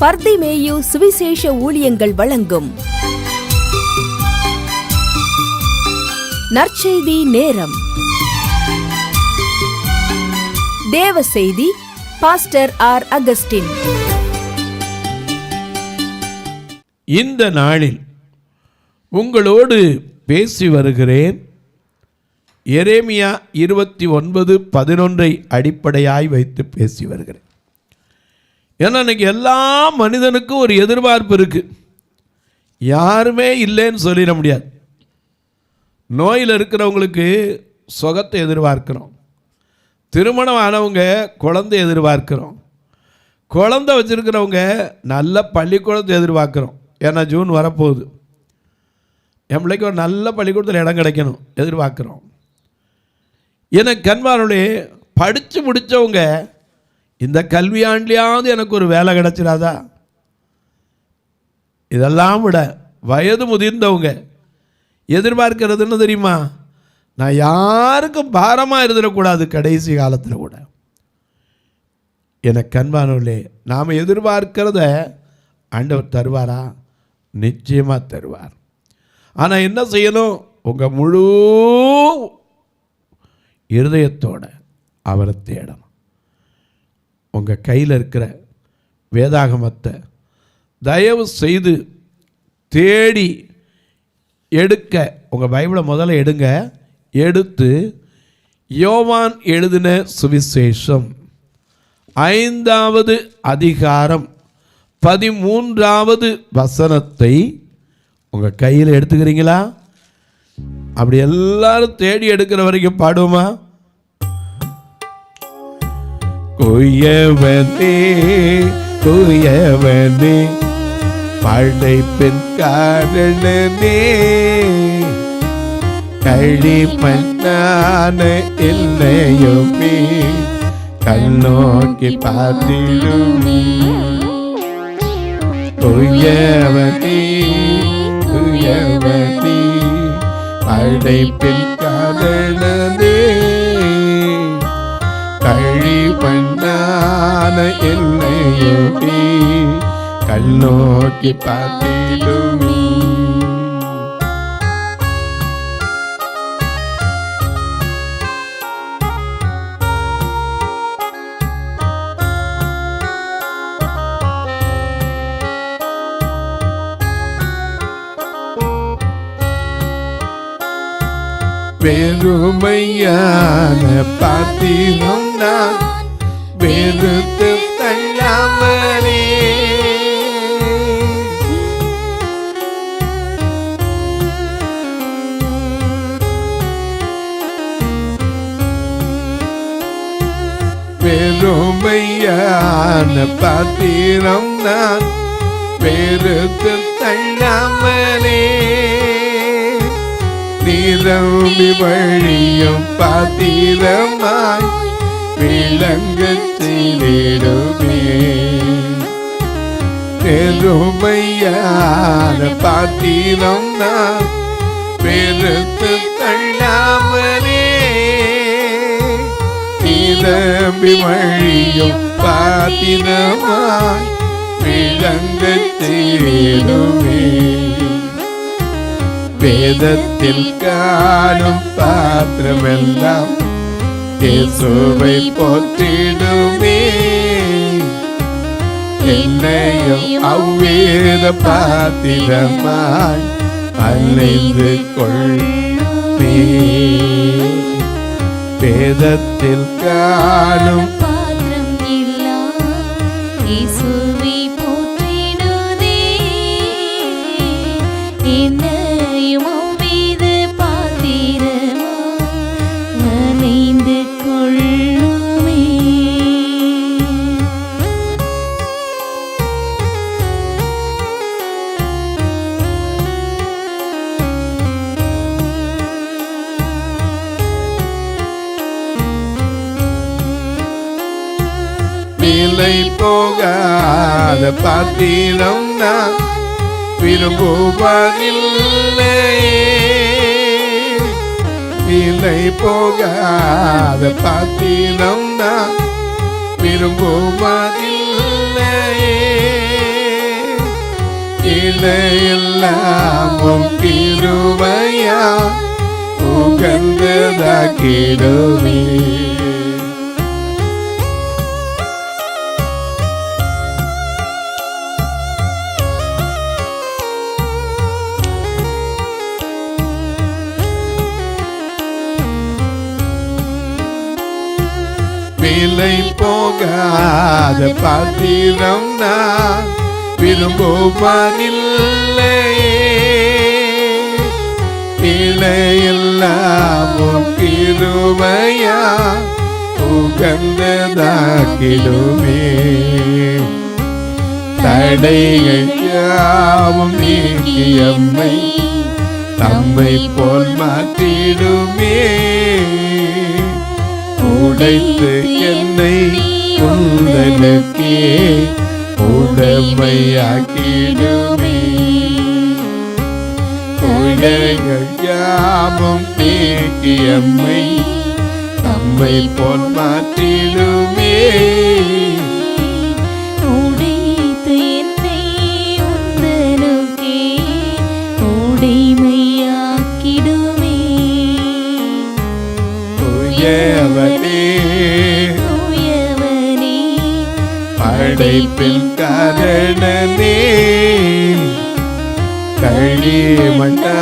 பர்திமேயு சுவிசேஷ ஊழியங்கள் வழங்கும் நற்செய்தி நேரம். தேவ செய்தி பாஸ்டர் ஆர். அகஸ்டின். இந்த நாளில் உங்களோடு பேசி வருகிறேன். எரேமியா 29:11 அடிப்படையாய் வைத்து பேசி வருகிறேன். ஏன்னா இன்னைக்கு எல்லா மனிதனுக்கும் ஒரு எதிர்பார்ப்பு இருக்கு. யாருமே இல்லைன்னு சொல்லிட முடியாது. நோயில் இருக்கிறவங்களுக்கு சுகத்தை எதிர்பார்க்கிறோம். திருமணம் ஆனவங்க குழந்தை எதிர்பார்க்கிறோம். குழந்தை வச்சுருக்கிறவங்க நல்ல பள்ளிக்கூடத்தை எதிர்பார்க்குறோம். ஏன்னா ஜூன் வரப்போகுது. என் பிள்ளைக்கு ஒரு நல்ல பள்ளிக்கூடத்தில் இடம் கிடைக்கணும் எதிர்பார்க்குறோம். எனக்கு கண்பாருளே, படித்து முடித்தவங்க இந்த கல்வியாண்டியாவது எனக்கு ஒரு வேலை கிடைச்சிடாதா? இதெல்லாம் விட வயது முதிர்ந்தவங்க எதிர்பார்க்கிறதுன்னு தெரியுமா? நான் யாருக்கும் பாரமாக இருந்துடக்கூடாது கடைசி காலத்தில் கூட. எனக்கு அன்பானவர்களே, நாம் எதிர்பார்க்கிறத ஆண்டவர் தருவாரா? நிச்சயமாக தருவார். ஆனால் என்ன செய்யணும்? உங்கள் முழு இருதயத்தோட அவரை தேடணும். உங்கள் கையில் இருக்கிற வேதாகமத்தை தயவு செய்து தேடி எடுக்க, உங்கள் பைபிளை முதல்ல எடுங்க. எடுத்து யோவான் எழுதின சுவிசேஷம் 5வது அதிகாரம் 13வது வசனத்தை உங்கள் கையில் எடுத்துக்கிறீங்களா? அப்படி எல்லாரும் தேடி எடுக்கிற வரைக்கும் பாடுவோமா? குயவனே குயவனே படைப்பின் காரணனே, களிமண்ணான இல்லையுமே கண்ணோக்கி பார்த்திடுமே. குயவனே குயவனே படைப்பின் காரணனே, களிமண்ணான இல்லையுமே கண்ணோக்கி பார்த்திடுமே. வெறுமையான பாத்திரம் நான் வெறுத்து தள்ளாமலே, வெறுமையான பாத்திரம் நான் வெறுத்து தள்ளாமலே, நிரம்பி வழியும் பாத்திரமாய் விளங்கச் செய்திடுமே. பெருமையான பாத்திரம் நான் வெறுத்து தள்ளாமலே, நிரம்பி வழியும் பாத்திரமாய் விளங்கச் செய்திடுமே. வேதத்தில் காணும் பாத்திரமெல்லாம் இயேசுவை போற்றிடுமே. என்னையும் அவ்வேத பாத்திரமாய் அலைந்து கொள்ளுமே. வேதத்தில் காணும் பாத்திரம் எல்லாம் இயேசுவை போற்றிடுதே. என்னையும் அவ்வேத பாத்திரமாய் அலைந்து கொள்ளுமே. விலை போகாத பாத்திரம் நான் விரும்புவதில்லை. விலை போகாத பாத்திரம் நான் விரும்புவதில்லை. எல்லாம் உம் கிருபையா உகந்ததாக்கிடுமே. விலை போகாத பாத்திரம் நான் விரும்புவனில்லையே. எல்லாம் உம் கிருபையா உகந்ததாக்கிடுமே. தடைகள் யாவும் நீக்கியம்மை தம்மை போல் மாற்றிடுமே. உடைத்து என்னை உந்தனுக்கே உடமையாக்கிடுமே. உடைகள் யாவும் நீக்கியம்மை தம்மை போல் மாற்றிடுமே. உடைத்து என்னை உந்தனுக்கே உடைமையாக்கிடுமே. தூயவனே தூயவனே படைப்பில் காரணனே களிமண்ணான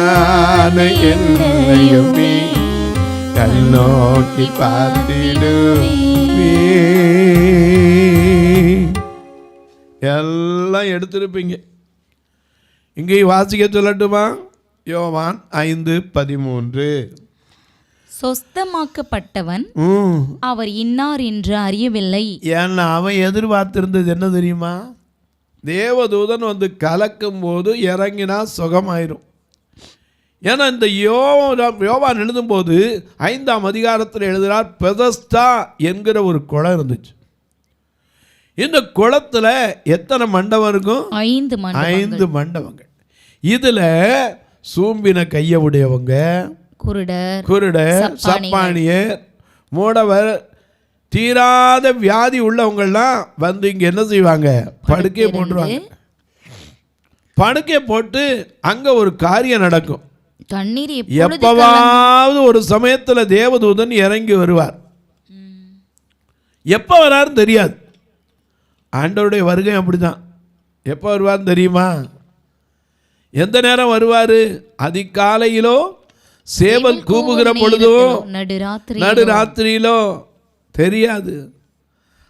என்னையுமே கண்ணோக்கி பார்த்திடுமே. எல்லாம் எடுத்திருப்பீங்க. இங்கே வாசிக்க சொல்லட்டுமா? யோவான் 5:13. சொஸ்தமாக்கப்பட்டவன் அவர் இன்னார் என்று அறியவில்லை. ஏன்னா அவன் எதிர்பார்த்திருந்தது என்ன தெரியுமா? தேவதூதன் வந்து கலக்கும் போது இறங்கினா சுகமாயிரும். ஏன்னா இந்த யோவான் எழுதும்போது 5ஆம் அதிகாரத்தில் எழுதுகிறார், பெதஸ்தா என்கிற ஒரு குளம் இருந்துச்சு. இந்த குளத்தில் எத்தனை மண்டபம் இருக்கும்? 5 மண்டபங்கள். இதில் சூம்பின கையை உடையவங்க, குருடர், சப்பானியர், மூடவர், தீராத வியாதி உள்ளவங்கள்லாம் வந்து இங்கே என்ன செய்வாங்க? படுக்கையை போட்டுருவாங்க. படுக்கையை போட்டு அங்கே ஒரு காரியம் நடக்கும். தண்ணீர் எப்பவாவது ஒரு சமயத்தில் தேவதூதன் இறங்கி வருவார். எப்போ வராருன்னு தெரியாது. ஆண்டவருடைய வருகை அப்படிதான். எப்போ வருவார்னு தெரியுமா? எந்த நேரம் வருவார்? அதிகாலையிலோ, சேவல் கூவுகிற பொழுதோ, நடுராத்திரியிலோ தெரியாது.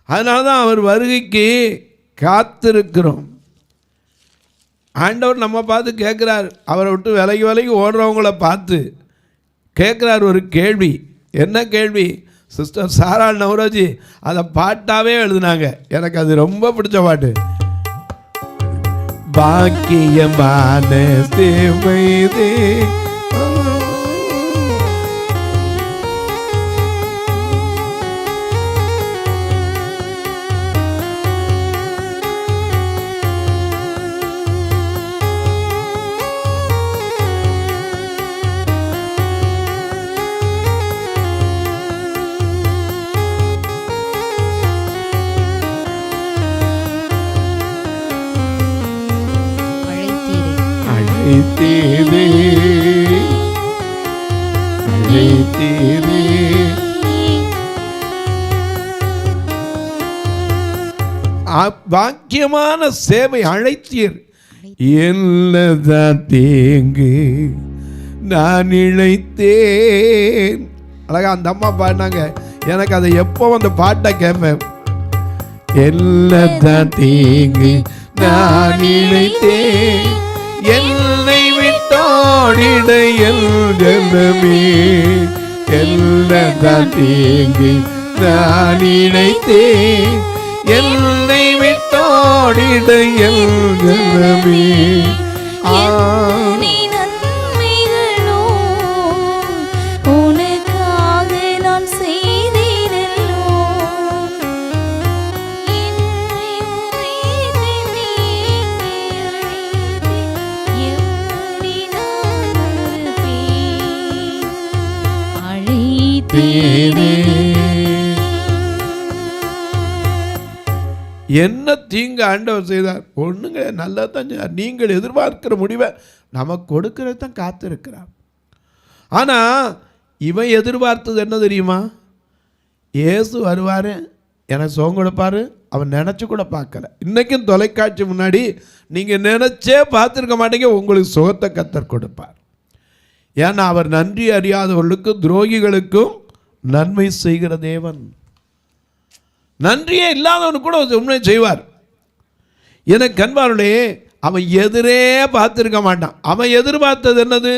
அதனால தான் அவர் வருகைக்கு காத்திருக்கிறோம். ஆண்டவர் நம்ம பார்த்து கேட்குறார். அவரை விட்டு விலகி ஓடுறவங்கள பார்த்து கேட்குறார் ஒரு கேள்வி. என்ன கேள்வி? சிஸ்டர் சாரா நவரோஜி அதை பாட்டாவே எழுதுனாங்க. எனக்கு அது ரொம்ப பிடிச்ச பாட்டு. பாக்கியமான சேவைதே பாக்கியமான சேவை அழைத்தீர். என்னதான் தேங்கு நான் இழைத்தேன். அழகா அந்த அம்மா பாடினாங்க. எனக்கு அதை எப்போ அந்த பாட்டை கேட்பேன். என்னதான் தேங்கு நான் இழைத்தேன், என்னை விட்டோடிட எல்கமே. என்னதான் தேங்கு நான் இழைத்தேன், என்னை விட்டோடிட எல்கமே. என்ன தீங்கு ஆண்டவர் செய்தார்? ஒன்றுங்க, நல்லது தான் செய்தார். நீங்கள் எதிர்பார்க்கிற முடிவை நமக்கு கொடுக்கறது தான் காத்திருக்கிறார். ஆனால் இவன் எதிர்பார்த்தது என்ன தெரியுமா? இயேசு வருவார், எனக்கு சுகம் கொடுப்பார். அவன் நினச்சி கூட பார்க்கல. இன்றைக்கும் தொலைக்காட்சி முன்னாடி நீங்கள் நினச்சே பார்த்துருக்க மாட்டீங்க, உங்களுக்கு சுகத்தை கர்த்தர் கொடுப்பார். ஏன்னா அவர் நன்றி அறியாதவர்களுக்கும் துரோகிகளுக்கும் நன்மை செய்கிற தேவன். நன்றியே இல்லாதவனு கூட உண்மை செய்வார். எனக்கு அன்பார்களே, அவன் எதிரே பார்த்துருக்க மாட்டான். அவன் எதிர்பார்த்தது என்னது?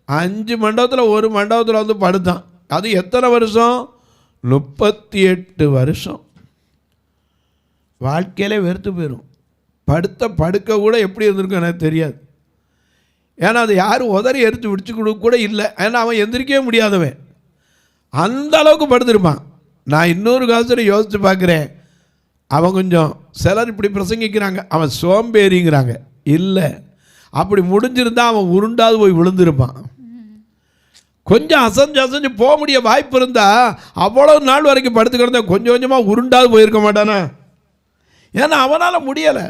5 மண்டபத்தில் ஒரு மண்டபத்தில் வந்து படுத்தான். அது எத்தனை வருஷம்? 38 வருஷம். வாழ்க்கையிலே வெறுத்து போயிடும். படுக்க கூட எப்படி இருந்திருக்கும் எனக்கு தெரியாது. ஏன்னா அது யாரும் உதறி எரித்து விடிச்சு கொடுக்க கூட இல்லை. ஏன்னா அவன் எந்திரிக்கவே முடியாதவன், அந்த அளவுக்கு படுத்திருப்பான். நான் இன்னொரு காலத்தில் யோசித்து பார்க்குறேன். அவன் கொஞ்சம் சிலர் இப்படி பிரசங்கிக்கிறாங்க, அவன் சோம்பேறிங்கிறாங்க. இல்லை, அப்படி முடிஞ்சிருந்தால் அவன் உருண்டாது போய் விழுந்திருப்பான். கொஞ்சம் அசைஞ்சு போக முடிய வாய்ப்பு இருந்தால் அவ்வளோ நாள் வரைக்கும் படுத்து கிடந்த கொஞ்சம் கொஞ்சமாக உருண்டாது போயிருக்க மாட்டானா? ஏன்னா அவனால் முடியலை.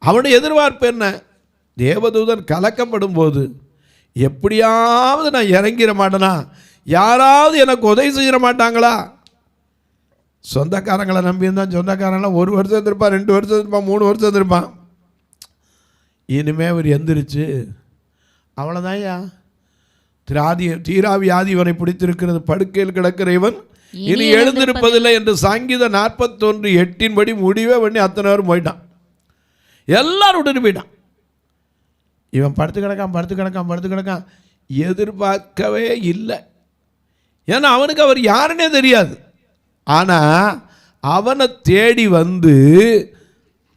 அவனுடைய எதிர்பார்ப்பு என்ன? தேவதூதன் கலக்கப்படும் போது எப்படியாவது நான் இறங்கிட மாட்டேனா? யாராவது எனக்கு உதவி செய்ய மாட்டாங்களா? சொந்தக்காரங்களை நம்பியிருந்தான். சொந்தக்காரங்களாம் 1 வருஷம் இருந்திருப்பான், 2 வருஷம் இருந்திருப்பான், 3 வருஷம் இருந்திருப்பான். இனிமே அவர் எந்திரிச்சு அவ்வளோதான்யா, தீராவியாதி இவனை பிடித்திருக்கிறது, படுக்கையில் கிடக்கிற இவன் இனி எழுந்திருப்பதில்லை என்று சங்கீதம் 41:8 முடிவே பண்ணி அத்தனை பேரும் போயிட்டான். எல்லாரும் உடனே போயிட்டான். இவன் படுத்து கிடக்கான். எதிர்பார்க்கவே இல்லை. ஏன்னா அவனுக்கு அவர் யாருன்னே தெரியாது. ஆனால் அவனை தேடி வந்து,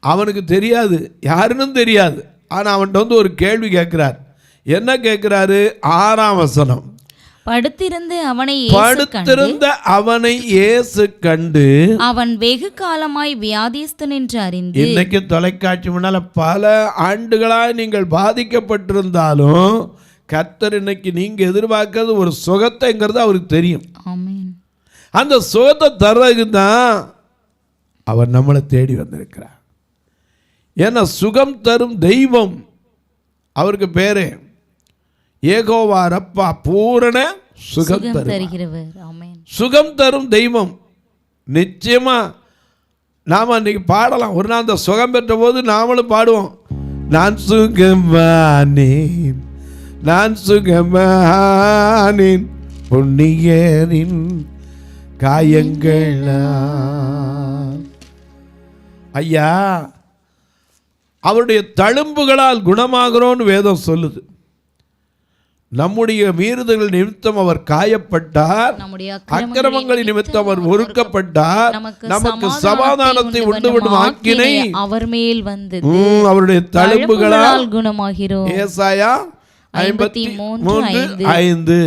அவனுக்கு தெரியாது, யாருன்னு தெரியாது. ஆனால் அவன்கிட்ட வந்து ஒரு கேள்வி கேட்குறார். என்ன கேட்குறாரு? 6ஆம் வசனம். படுத்திருந்த அவனை இயேசு கண்டு அவன் வெகு காலமாய் வியாதிஸ்தன் என்று அறிந்து. இன்னைக்கு தொலைக்காட்சி முன்னால பல ஆண்டுகளாய் நீங்கள் பாதிக்கப்பட்டிருந்தாலும் கர்த்தர் இன்னைக்கு நீங்க எதிர்பார்க்கிறது ஒரு சுகத்தைங்கிறது அவருக்கு தெரியும். ஆமென். அந்த சுகத்தை தர்றதுக்கு தான் அவர் நம்மளை தேடி வந்திருக்கிறார். ஏன்னா சுகம் தரும் தெய்வம் அவருக்கு பேரு ஏகோவா ரப்பா, பூரண சுகம் தருகிறவர். ஆமென். சுகம் தரும் தெய்வம். நிச்சயமா நாம அன்னைக்கு பாடலாம். ஒரு நாள் அந்த சுகம் பெற்ற போது நாமளும் பாடுவோம். நான் சுகமானேன் புண்ணியரின் காயங்களா. ஐயா, அவருடைய தழும்புகளால் குணமாகிறோன்னு வேதம் சொல்லுது. நம்முடைய மீறுதல்கள் நிமித்தம் அவர் காயப்பட்டார், அக்கிரமங்களின் நிமித்தம் அவர் ஒருக்கப்பட்டார், நமக்கு சமாதானத்தை உண்டுவிடும் ஆக்கினை அவர் மேல் வந்தது, அவருடைய தழும்புகளால் குணமாகிறோம். ஏசாயா 53:5.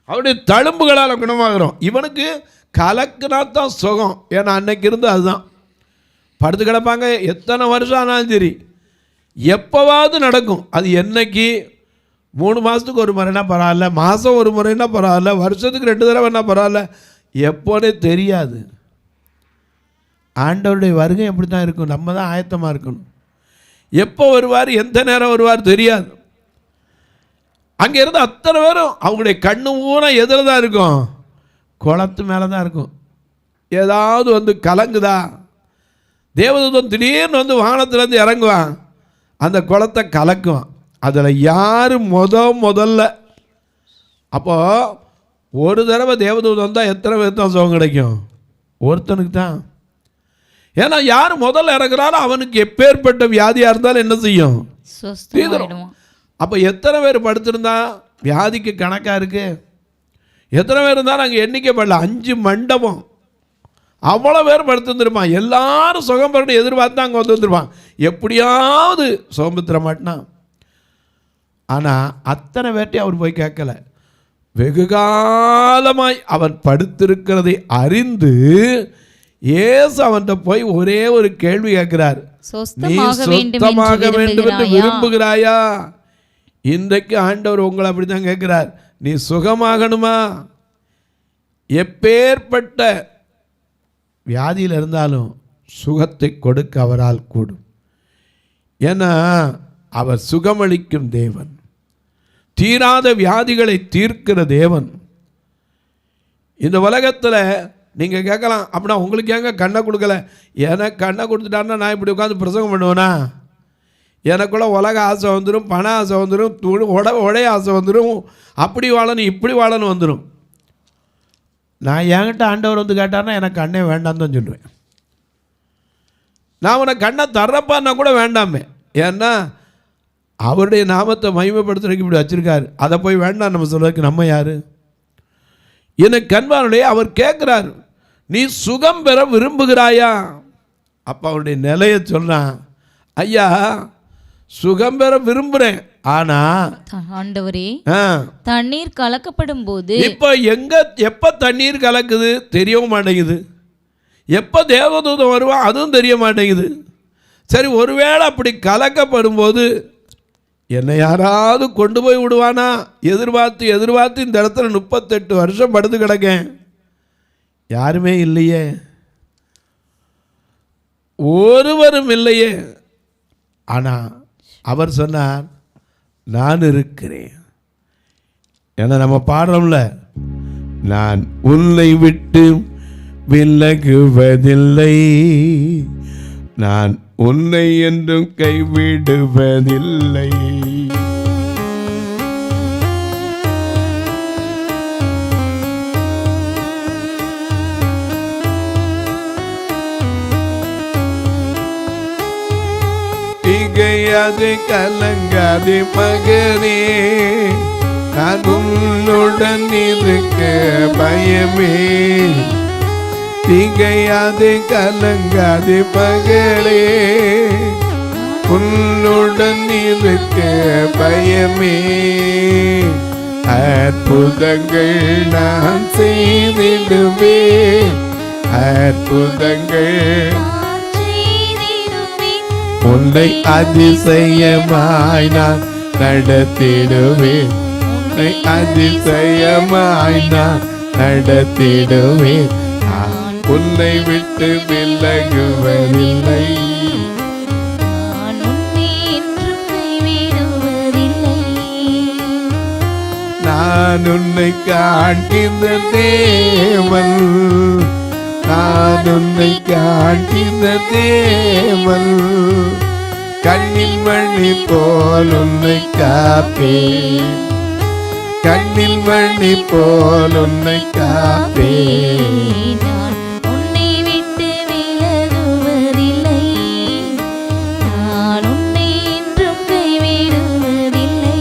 அவருடைய தழும்புகளால் குணமாகிறோம். இவனுக்கு கலக்குனா தான் சுகம். ஏன்னா அன்னைக்கு இருந்து அதுதான். படுத்து கிடப்பாங்க, எத்தனை வருஷம் ஆனாலும் சரி, எப்போவாவது நடக்கும். அது என்னைக்கு? 3 மாதத்துக்கு ஒரு முறைனா பரவாயில்ல, மாதம் ஒரு முறைனா பரவாயில்ல, வருஷத்துக்கு 2 தடவைனா பரவாயில்ல, எப்போனே தெரியாது. ஆண்டவருடைய வருகை எப்படி தான் இருக்கும். நம்ம தான் ஆயத்தமாக இருக்கணும். எப்போ வருவார், எந்த நேரம் வருவார் தெரியாது. அங்கே இருந்து அத்தனை பேரும் அவங்களுடைய கண்ணு ஊனா எதில் தான் இருக்கும்? குளத்து மேலே தான் இருக்கும். ஏதாவது வந்து கலங்குதா? தேவதூதன் திடீர்னு வந்து வானத்துலேருந்து இறங்குவான், அந்த குளத்தை கலக்குவான். அதில் யார் முதல்ல? அப்போது ஒரு தடவை தேவதூதன் வந்தால் எத்தனை பேர் தான் சுகம் கிடைக்கும்? ஒருத்தனுக்கு தான். ஏன்னா யார் முதல்ல இறங்குறாரோ அவனுக்கு எப்பேற்பட்ட வியாதியாக இருந்தாலும் என்ன செய்யும்? தீர்ந்துடும். அப்போ எத்தனை பேர் படுத்திருந்தா வியாதிக்கு கணக்காக இருக்குது? எத்தனை பேர் இருந்தாலும் அங்கே எண்ணிக்கப்படல. 5 மண்டபம், அவ்வளோ பேர் படுத்துருந்துருப்பான். எல்லாரும் சுகம் பெறணும் எதிர்பார்த்து அங்கே வந்துருப்பான். எப்படியாவது சுகம் பெற்ற மாட்டான். ஆனால் அத்தனை பேர்ட்டையும் அவர் போய் கேட்கல. வெகு காலமாய் அவன் படுத்திருக்கிறதை அறிந்து இயேசு அவன்கிட்ட போய் ஒரே ஒரு கேள்வி கேட்கிறார். நீ சொஸ்தமாக வேண்டும் என்று விரும்புகிறாயா? இன்றைக்கு ஆண்டவர் உங்களை அப்படித்தான் கேட்கிறார். நீ சுகமாகணுமா? எப்பேற்பட்ட வியாதியில் இருந்தாலும் சுகத்தை கொடுக்க அவரால் கூடும். ஏன்னா அவர் சுகமளிக்கும் தேவன், தீராத வியாதிகளை தீர்க்கிற தேவன். இந்த உலகத்தில் நீங்கள் கேட்கலாம், அப்படின்னா உங்களுக்கு ஏங்க கண்ணை கொடுக்கல? எனக்கு கண்ணை கொடுத்துட்டாருன்னா நான் இப்படி உட்காந்து பிரசங்கம் பண்ணுவேனா? எனக்குள்ள உலக ஆசை வந்துடும், பண ஆசை வந்துடும், உடைய ஆசை வந்துடும், அப்படி வாழணும் இப்படி வாழணும் வந்துடும். நான் என்கிட்ட ஆண்டவர் வந்து கேட்டார்னா எனக்கு கண்ணே வேண்டாம் தான் சொல்லுவேன். நான் உனக்கு கண்ணை தர்றப்பான்னா கூட வேண்டாமே, ஏன்னா அவருடைய நாமத்தை மகிமைப்படுத்துறதுக்கு இப்படி வச்சுருக்காரு. அதை போய் வேண்டாம் நம்ம சொல்றதுக்கு நம்ம யார்? எனக்கு கண்பானுடைய அவர் கேட்குறாரு, நீ சுகம் பெற விரும்புகிறாயா? அப்போ அவருடைய நிலையை சொல்கிறான், ஐயா சுகம் பெற விரும்புகிறேன், ஆனா ஆண்டவரே தண்ணீர் கலக்கப்படும் போது இப்போ எப்போ தண்ணீர் கலக்குது தெரியவும் மாட்டேங்குது, எப்போ தேவதூதன் வருவான் அதுவும் தெரிய மாட்டேங்குது. சரி, ஒருவேளை அப்படி கலக்கப்படும் போது என்னை யாராவது கொண்டு போய் விடுவானா எதிர்பார்த்து எதிர்பார்த்து இந்த இடத்துல 38 வருஷம் படுத்து கிடக்கேன், யாருமே இல்லையே, ஒருவரும் இல்லையே. ஆனால் அவர் சொன்னார், நான் இருக்கிறேன். ஏன்னா நம்ம பாடுறோம்ல, நான் உன்னை விட்டு விலகுவதில்லை, நான் உன்னை என்றும் கைவிடுவதில்லை. திகையாது கலங்காது மகனே, நான் உன்னுடன் இருக்க பயமே. திகையாது கலங்காது மகளே, உன்னுடன் இருக்க பயமே. அற்புதங்கள் நான் செய்திடுவேன், அற்புதங்கள் உன்னை அதிசயமாய் நான் நடத்திடுவேன், உன்னை அதிசயமாய் நான் நடத்திடுவேன். நான் உன்னை விட்டு விலகுவதில்லை, நான் உன்னை என்றும் கைவிடுவதில்லை. நான் உன்னை காண்கின்ற தேவன், நான் உன்னை காண்கின்ற தேவன், கண்ணில் மணி போல் உன்னை காப்பேன், கண்ணில் மணி போல் உன்னை காப்பேன். நான் உன்னை விட்டு விலகுவதில்லை, நான் உன்னை என்றும் கைவிடுவதில்லை.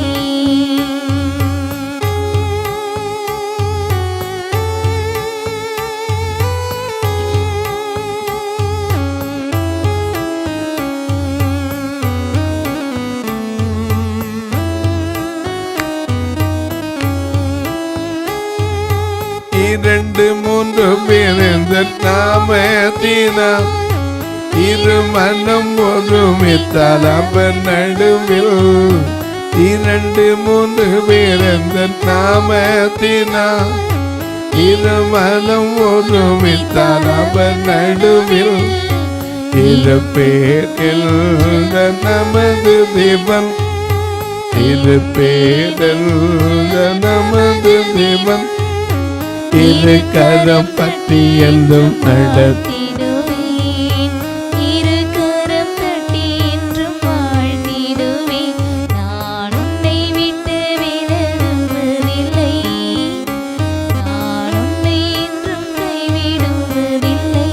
இரண்டு மூன்று பேர் இந்த நாமத்தினால் இரு மனம் ஒருமித்தால் அவர் நடுவில். இரண்டு மூன்று பேர் இந்த நாமத்தினால் இரு மனம் ஒருமித்தால் அவர் நடுவில். இரு பேரில் நமது தேவன், இரு பேரில் நமது தேவன், இரு கரம் பற்றி என்றும் நடத்திடுவேன், இரு கரம் தட்டி என்றும் வாழ்த்திடுவேன். நான் உன்னை விட்டு விலகுவதில்லை, நான் உன்னை என்றும் கைவிடுவதில்லை.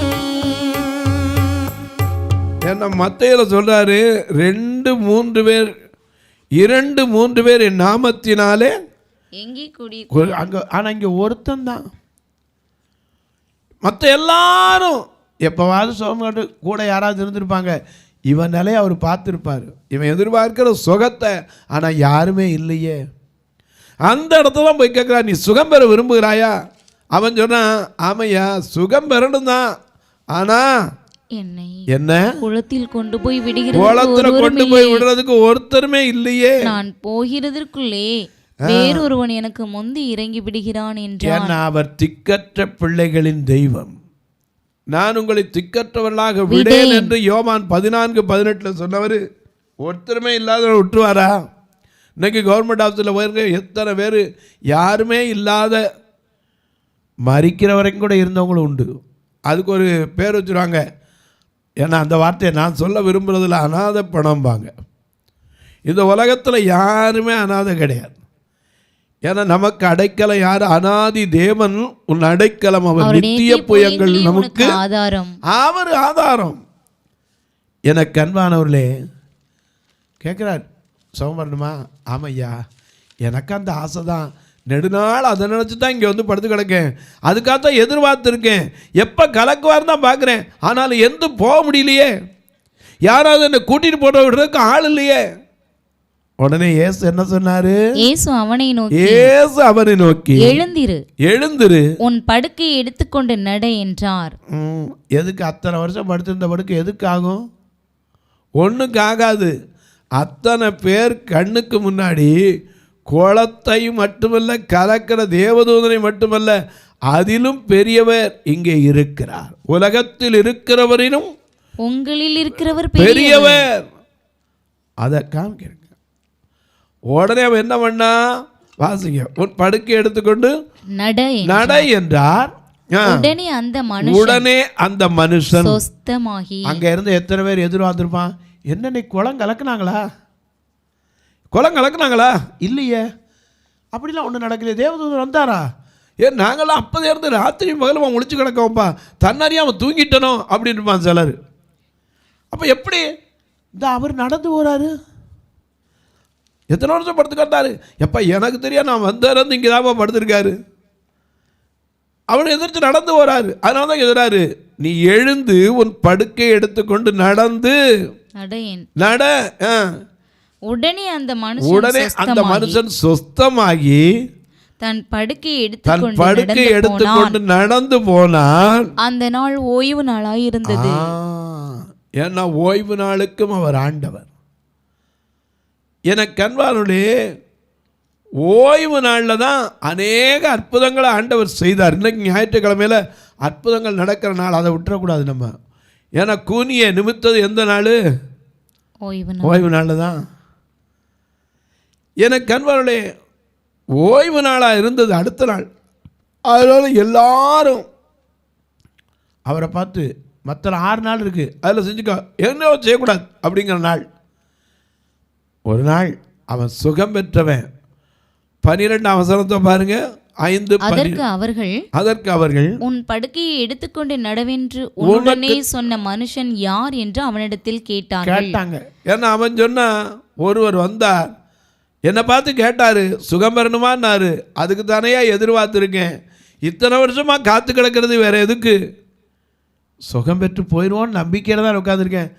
ஏன்னா மத்தேயுல சொல்றாரு, 2-3 பேர், 2-3 பேர் என் நாமத்தினாலே எங்கே கூடி அங்க. ஆனா இங்க ஒருத்தன் தான், மற்ற எல்லாரும் எப்பவாவது சோமட்டு கூட யாராவது இருந்திருப்பாங்க, இவன் நிலையை அவர் பார்த்துருப்பார், இவன் எதிர்பார்க்கிற சுகத்தை. ஆனா யாருமே இல்லையே. அந்த இடத்துல போய் கேட்குறா, நீ சுகம் பெற விரும்புகிறாயா? அவன் சொன்னான், ஆமையா சுகம் பெறணும் தான், ஆனா என்னை என்ன குளத்தில் கொண்டு போய் குளத்துல கொண்டு போய் விடுறதுக்கு ஒருத்தருமே இல்லையே. நான் போகிறதற்குள்ளே வேறொருவன் எனக்கு முந்தி இறங்கி விடுகிறான் என்றான். அவர் திக்கற்ற பிள்ளைகளின் தெய்வம். நான் உங்களை திக்கற்றவர்களாக விடேன் என்று யோவான் 14:18 சொன்னவர் ஒருத்தருமே இல்லாத விட்டுருவாரா? இன்னைக்கு கவர்மெண்ட் ஆஃபீஸில் போயிருக்க எத்தனை பேர் யாருமே இல்லாத மறிக்கிற வரைக்கும் கூட இருந்தவங்களும் உண்டு. அதுக்கு ஒரு பேர் வச்சுருவாங்க. ஏன்னா அந்த வார்த்தையை நான் சொல்ல விரும்புகிறதில்ல, அநாத பணம்பாங்க. இந்த உலகத்தில் யாருமே அநாதை கிடையாது. ஏன்னா நமக்கு அடைக்கலம் யார்? அநாதி தேவன் உன் அடைக்கலம், அவர் நித்திய புயங்கள் நமக்கு ஆதாரம், அவர் ஆதாரம். எனக்கு அன்பானவர்களே கேட்குறார், சோமரணுமா? ஆமையா, எனக்கு அந்த ஆசை தான். நெடுநாள் அதை நினச்சி தான் இங்கே வந்து படுத்து கிடக்கேன். அதுக்காகத்தான் எதிர்பார்த்துருக்கேன். எப்போ கலக்குவார் தான் பார்க்குறேன். ஆனாலும் எந்த போக முடியலையே, யாராவது என்னை கூட்டிகிட்டு போட விடுறதுக்கு ஆள் இல்லையே. உடனே இயேசு என்ன சொன்னாரு? இயேசு அவனை நோக்கி எழுந்திரு, உன் படுக்கையை எடுத்துக்கொண்டு நட என்றார். எதுக்கு அத்தனை வருஷம் படுத்திருந்த படுக்கை எதுக்கு ஆகும்? ஒன்றுக்கு ஆகாது. அத்தனை பேர் கண்ணுக்கு முன்னாடி குளத்தை மட்டுமல்ல, கலக்கிற தேவதூதனை மட்டுமல்ல, அதிலும் பெரியவர் இங்கே இருக்கிறார். உலகத்தில் இருக்கிறவரினும் உங்களில் இருக்கிறவர் பெரியவர். அதை காமிக்கிறேன். உடனே அவன் என்ன பண்ணா? வாசிங்க. உன் படுக்கை எடுத்துக்கொண்டு நட என்றார். உடனே அந்த மனுஷன் சொஸ்தமாகி. அங்க இருந்து எத்தனை பேர் எதிர்பார்த்திருப்பான்? என்ன நீ குளம் கலக்குனாங்களா? குளம் கலக்குனாங்களா? இல்லையே, அப்படிலாம் ஒன்றும் நடக்கலையே. தேவதூதன் வந்தாரா? ஏன் நாங்களாம் அப்போதே இருந்து ராத்திரி பகலும் முழிச்சு கிடக்கோம்ப்பா, தன்னறியாமல் தூங்கிட்டனோ அப்படின்னு இருப்பான் சிலர். அப்போ எப்படி இந்த அவர் நடந்து போகிறாரு? எத்தனை வருஷம் படுத்துக்கிட்டாரு? எப்போ எனக்கு தெரியாது, நான் வந்திருந்து இங்கே தான் படுத்திருக்காரு. அவனை எதிர்த்து நடந்து போகிறாரு. அதனால தான் எதிராரு, நீ எழுந்து உன் படுக்கை எடுத்துக்கொண்டு நடந்து நட. உடனே அந்த மனுஷன் சொஸ்தமாகி தன் படுக்கை எடுத்துக்கொண்டு நடந்து போனான். அந்த நாள் ஓய்வு நாளாய் இருந்தது. ஏன்னா ஓய்வு நாளுக்கும் அவர் ஆண்டவர். எனக்கு அன்பானுடைய ஓய்வு நாளில் தான் அநேக அற்புதங்களை ஆண்டவர் செய்தார். இன்னைக்கு ஞாயிற்றுக்கிழமையில் அற்புதங்கள் நடக்கிற நாள், அதை விட்டுறக்கூடாது நம்ம. ஏன்னா கூனியை நிமித்தது எந்த நாள்? ஓய்வு நாளில் தான். எனக்கு அன்பானுடைய ஓய்வு நாளாக இருந்தது அடுத்த நாள். அதனால எல்லாரும் அவரை பார்த்து, மற்ற 6 நாள் இருக்குது, அதில் செஞ்சுக்கோ, என்ன செய்யக்கூடாது அப்படிங்கிற நாள். ஒரு நாள் அவன் சுகம் பெற்றவன். 12ஆம் வசனத்தை பாருங்க. 5 அதற்கு அவர்கள் உன் படுக்கையை எடுத்துக்கொண்டு நடவென்று உடனே சொன்ன மனுஷன் யார் என்று அவனிடத்தில் கேட்டாங்க. ஏன்னா அவன் சொன்னா, ஒருவர் வந்தார், என்னை பார்த்து கேட்டாரு, சுகம் பெறணுமான்னாரு. அதுக்கு தானேயா எதிர்பார்த்துருக்கேன், இத்தனை வருஷமா காத்து கிடக்கிறது, வேற எதுக்கு? சுகம் பெற்று போயிடுவோன்னு நம்பிக்கையில் தான் உட்காந்துருக்கேன்.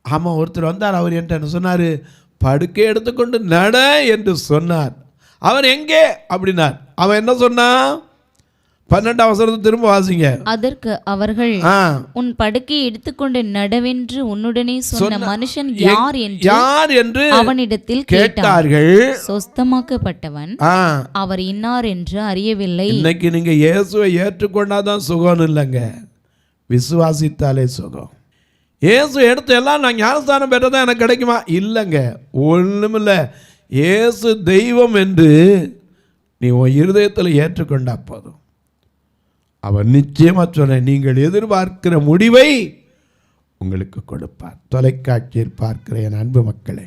ஆமாம், ஒருத்தர் வந்தார், அவர் என்கிட்ட என்ன சொன்னார்? படுக்கை எடுத்துக்கொண்டு நட என்று சொன்னார். அவன் எங்கே அப்படின்னார். அவன் என்ன சொன்னான்? 12ஆம் வசனத்தை திரும்ப வாசிங்க. அதற்கு அவர்கள் உன் படுக்கையை எடுத்துக்கொண்டு நடவென்று உன்னுடனே சொன்ன மனுஷன் யார் என்று அவனிடத்தில் கேட்டார்கள். சொஸ்தமாக்கப்பட்டவன் அவர் இன்னார் என்று அறியவில்லை. இன்னைக்கு நீங்க இயேசுவை ஏற்றுக்கொண்டாதான் சுகம் இல்லைங்க, விசுவாசித்தாலே சுகம். இயேசு எடுத்து எல்லாம் நான் ஞானஸ்தானம் பெற்றதான் எனக்கு கிடைக்குமா? இல்லைங்க, ஒன்றுமில்லை. இயேசு தெய்வம் என்று நீ உன் இருதயத்தில் ஏற்றுக்கொண்டா போதும். அவர் நிச்சயமாக சொன்ன, நீங்கள் எதிர்பார்க்கிற முடிவை உங்களுக்கு கொடுப்பார். தொலைக்காட்சியில் பார்க்கிற என் அன்பு மக்களே,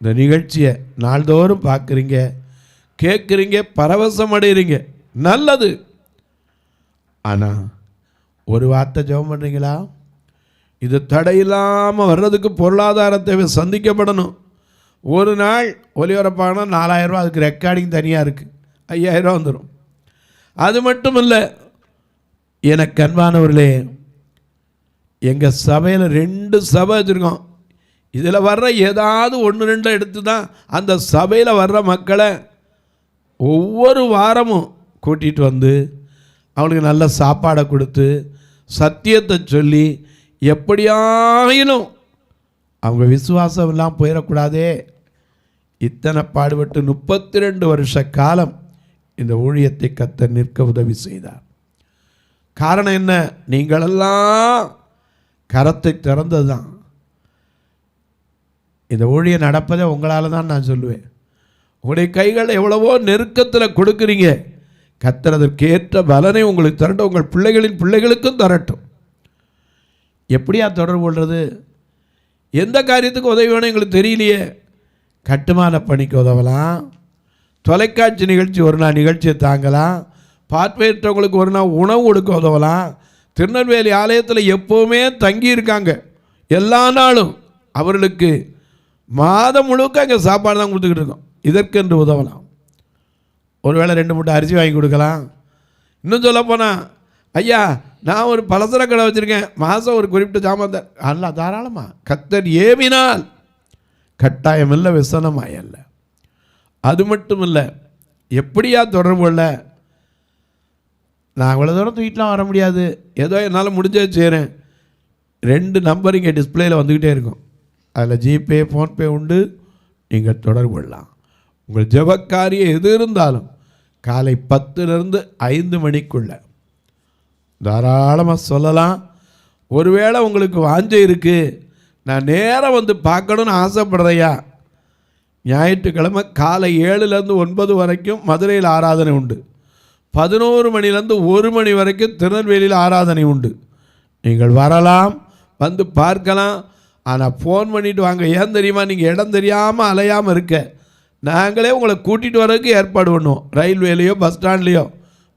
இந்த நிகழ்ச்சியை நாள்தோறும் பார்க்குறீங்க, கேட்குறீங்க, பரவசம் அடைகிறீங்க, நல்லது. ஆனால் ஒரு வார்த்தை ஜெபம் பண்ணுறீங்களா? இது தடையில்லாமல் வர்றதுக்கு பொருளாதார தேவை சந்திக்கப்படணும். ஒரு நாள் ஒலிபரப்பான 4000 ரூபா, அதுக்கு ரெக்கார்டிங் தனியாக இருக்குது, 5000 ரூபா வந்துடும். அது மட்டும் இல்லை, எனக்கு அன்பானவர்களே, எங்கள் சபையில் 2 சபை வச்சுருக்கோம். இதில் வர்ற ஏதாவது 1-2 எடுத்து தான் அந்த சபையில் வர்ற மக்களை ஒவ்வொரு வாரமும் கூட்டிகிட்டு வந்து அவங்களுக்கு நல்ல சாப்பாடை கொடுத்து சத்தியத்தை சொல்லி, எப்படியாயினும் அவங்க விசுவாசம் எல்லாம் போயிடக்கூடாதே, இத்தனை பாடுபட்டு 32 வருஷ காலம் இந்த ஊழியத்தை கர்த்தர் நிற்க உதவி செய்தார். காரணம் என்ன? நீங்களெல்லாம் கரத்தை திறந்தது தான். இந்த ஊழியம் நடப்பதை உங்களால் தான் நான் சொல்லுவேன். உங்களுடைய கைகள் எவ்வளவோ நெருக்கத்தில் கொடுக்குறீங்க. கர்த்தர் அதற்கேற்ற பலனை உங்களுக்கு தரட்டும், உங்கள் பிள்ளைகளின் பிள்ளைகளுக்கும் தரட்டும். எப்படியா தொடர்பு கொள்வது? எந்த காரியத்துக்கு உதவி வேணும் எங்களுக்கு தெரியலையே. கட்டுமான பணிக்கு உதவலாம், தொலைக்காட்சி நிகழ்ச்சி ஒரு நாள் நிகழ்ச்சியை தாங்கலாம், பார்வையற்றவங்களுக்கு ஒரு நாள் உணவு கொடுக்க உதவலாம். திருநெல்வேலி ஆலயத்தில் எப்போவுமே தங்கியிருக்காங்க, எல்லா நாளும் அவர்களுக்கு மாதம் முழுக்க அங்கே சாப்பாடு தான் கொடுத்துக்கிட்டு இருக்கோம். இதற்கென்று உதவலாம். ஒருவேளை 2 மூட்டை அரிசி வாங்கி கொடுக்கலாம். இன்னும் சொல்லப்போனால், ஐயா நான் ஒரு பலசர கடை வச்சுருக்கேன், மாதம் ஒரு குறிப்பிட்ட சாமான் தான், அல்ல தாராளமாக கர்த்தர் ஏவினால், கட்டாயம் இல்லை, விசனமாயல்ல. அது மட்டும் இல்லை, எப்படியா தொடர்பு கொள்ள? நான் அவ்வளோ தூரம் தூக்கிட்டுலாம் வர முடியாது, ஏதோ என்னால் முடிஞ்சதை செய்கிறேன். 2 நம்பர் இங்கே டிஸ்பிளேயில் வந்துக்கிட்டே இருக்கும். அதில் ஜிபே, ஃபோன்பே உண்டு. நீங்கள் தொடர்பு கொள்ளலாம். உங்கள் ஜெபக்காரியம் எது இருந்தாலும் காலை 10லிருந்து 5 மணிக்குள்ள தாராளமாக சொல்லலாம். ஒருவேளை உங்களுக்கு வாஞ்சை இருக்குது, நான் நேராக வந்து பார்க்கணுன்னு ஆசைப்படுறையா, ஞாயிற்றுக்கிழமை காலை 7லேருந்து 9 வரைக்கும் மதுரையில் ஆராதனை உண்டு. 11 மணிலேருந்து 1 மணி வரைக்கும் திருநெல்வேலியில் ஆராதனை உண்டு. நீங்கள் வரலாம், வந்து பார்க்கலாம். ஆனால் ஃபோன் பண்ணிவிட்டு வாங்க. ஏன் தெரியுமா? நீங்கள் இடம் தெரியாமல் அலையாமல் இருக்க, நாங்களே உங்களை கூட்டிகிட்டு வரதுக்கு ஏற்பாடு பண்ணுவோம். ரயில்வேலையோ பஸ் ஸ்டாண்ட்லேயோ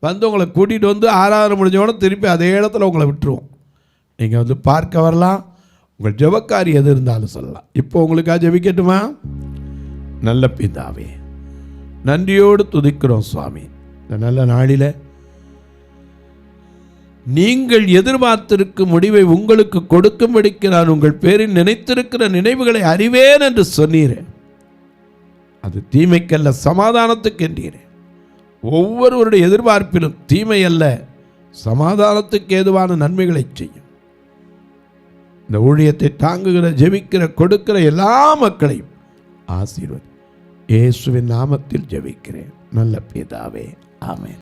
வந்து உங்களை கூட்டிகிட்டு வந்து ஆராதனை முடிஞ்சோட திருப்பி அதே இடத்துல உங்களை விட்டுருவோம். நீங்கள் வந்து பார்க்க வரலாம். உங்கள் ஜெபக்காரி எது இருந்தாலும் சொல்லலாம். இப்போ உங்களுக்காக ஜெபிக்கட்டுமா? நல்ல பிதாவே, நன்றியோடு துதிக்கிறோம் சுவாமி. இந்த நல்ல நாளில் நீங்கள் எதிர்பார்த்திருக்கும் முடிவை உங்களுக்கு கொடுக்கும்படிக்கு நான் உங்கள் பேரில் நினைத்திருக்கிற நினைவுகளை அறிவேன் என்று சொன்னீரேன். அது தீமைக்கல்ல, சமாதானத்துக்கு என்றீரேன். ஒவ்வொருவருடைய எதிர்பார்ப்பிலும் தீமை அல்ல, சமாதானத்துக்கு ஏதுவான நன்மைகளை செய்யும். இந்த ஊழியத்தை தாங்குகிற, ஜெபிக்கிற, கொடுக்கிற எல்லா மக்களையும் ஆசீர்வதி. இயேசுவின் நாமத்தில் ஜெபிக்கிறேன் நல்ல பிதாவே, ஆமென்.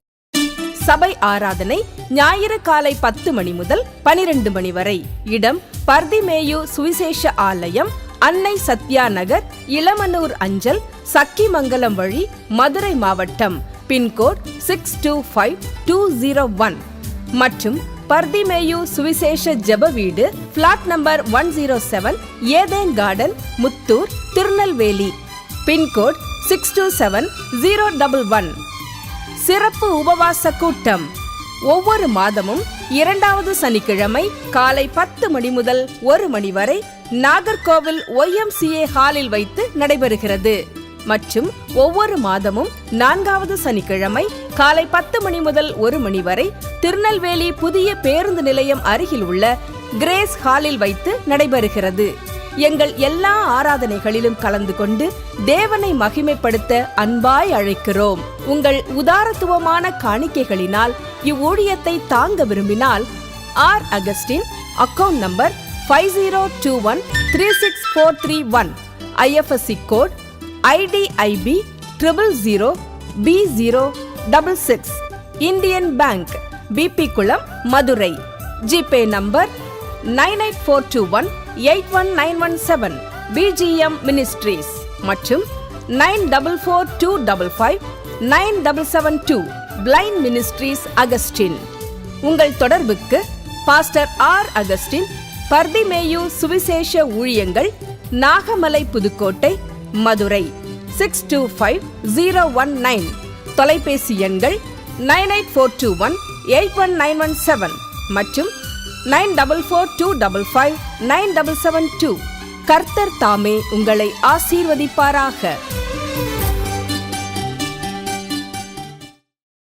சபை ஆராதனை ஞாயிறு காலை 10 மணி முதல் 12 மணி வரை. இடம் பர்திமேயு சுவிசேஷ ஆலயம், அன்னை சத்யா நகர், இளமனூர் அஞ்சல், சக்கிமங்கலம் வழி, மதுரை மாவட்டம். பின்கோட் 625201 மற்றும் பர்திமேயு சுவிசேஷ ஜெப வீடு, flat number 107, Eden garden, Muthur, Tirunelveli. Pincode 627011. சிறப்பு உபவாச கூட்டம் ஒவ்வொரு மாதமும் 2வது சனிக்கிழமை காலை 10 மணி முதல் 1 மணி வரை நாகர்கோவில் YMCA ஹாலில் வைத்து நடைபெறுகிறது. மற்றும் ஒவ்வொரு மாதமும் 4வது சனிக்கிழமை காலை 10 மணி முதல் 1 மணி வரை திருநெல்வேலி புதிய பேருந்து நிலையம் அருகில் உள்ள கிரேஸ் ஹாலில் வைத்து நடைபெறுகிறது. எங்கள் எல்லா ஆராதனைகளிலும் கலந்து கொண்டு தேவனை மகிமைப்படுத்த அன்பாய் அழைக்கிறோம். உங்கள் உதாரத்துவமான காணிக்கைகளினால் இவ்வூழியத்தை தாங்க விரும்பினால் R Augustine, account number 5021364331, IFSC code IDIB 000B066, Indian bank, BP Kulam, Madurai. GPay number 9842181917, BGM ministries மற்றும் 9442559772, பிளைண்ட் மினிஸ்ட்ரீஸ் அகஸ்டின். உங்கள் தொடர்புக்கு பாஸ்டர் ஆர் அகஸ்டின், பர்திமேயு சுவிசேஷ ஊழியங்கள், நாகமலை, புதுக்கோட்டை, மதுரை 625019. தொலைபேசி எண்கள் 9842181917 மற்றும் 9442559772. கர்த்தர் தாமே உங்களை ஆசீர்வதிப்பாராக.